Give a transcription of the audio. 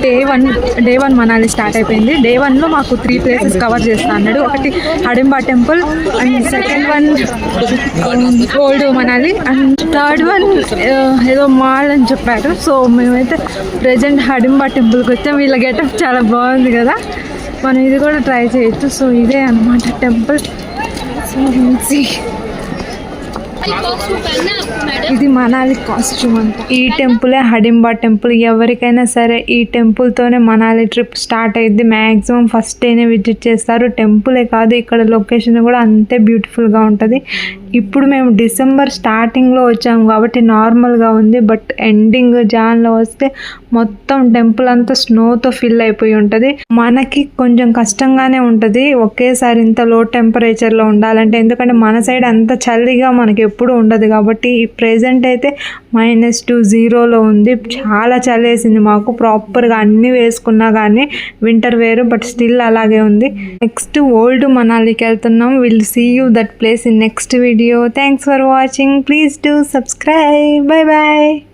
Day one Manali start అయిపోయింది. Day 1లో మాకు 3 ప్లేసెస్ కవర్ చేస్తా అన్నాడు. ఒకటి Hadimba temple, and second one old Manali, and third one ఏదో మాల్ అని చెప్పారు. సో మేమైతే ప్రెజెంట్ హడింబా టెంపుల్కి వచ్చాం. వీళ్ళ గెటప్ చాలా బాగుంది కదా, మనం ఇది కూడా ట్రై చేయొచ్చు. సో ఇదే అనమాట టెంపుల్. సో ఇది మనాలి కాస్ట్యూమ్ అంట. ఈ టెంపులే హడింబా టెంపుల్. ఎవరికైనా సరే ఈ టెంపుల్తోనే మనాలి ట్రిప్ స్టార్ట్ అయ్యింది. మ్యాక్సిమం ఫస్ట్ డేనే విజిట్ చేస్తారు. టెంపులే కాదు, ఇక్కడ లొకేషన్ కూడా అంతే బ్యూటిఫుల్గా ఉంటుంది. ఇప్పుడు మేము డిసెంబర్ స్టార్టింగ్లో వచ్చాము కాబట్టి నార్మల్గా ఉంది. బట్ ఎండింగ్ జాన్లో వస్తే మొత్తం టెంపుల్ అంతా స్నోతో ఫిల్ అయిపోయి ఉంటుంది. మనకి కొంచెం కష్టంగానే ఉంటుంది ఒకేసారి ఇంత లో టెంపరేచర్లో ఉండాలంటే, ఎందుకంటే మన సైడ్ అంత చలిగా మనకి ఎప్పుడు ఉండదు కాబట్టి. ప్రెజెంట్ అయితే -2 0లో ఉంది. చాలా చలి వేసింది మాకు. ప్రాపర్గా అన్నీ వేసుకున్నా కానీ వింటర్ వేరు, బట్ స్టిల్ అలాగే ఉంది. నెక్స్ట్ ఓల్డ్ మనాలికి వెళ్తున్నాం. Will see you that place in next video. Thanks for watching. Please do subscribe. Bye bye.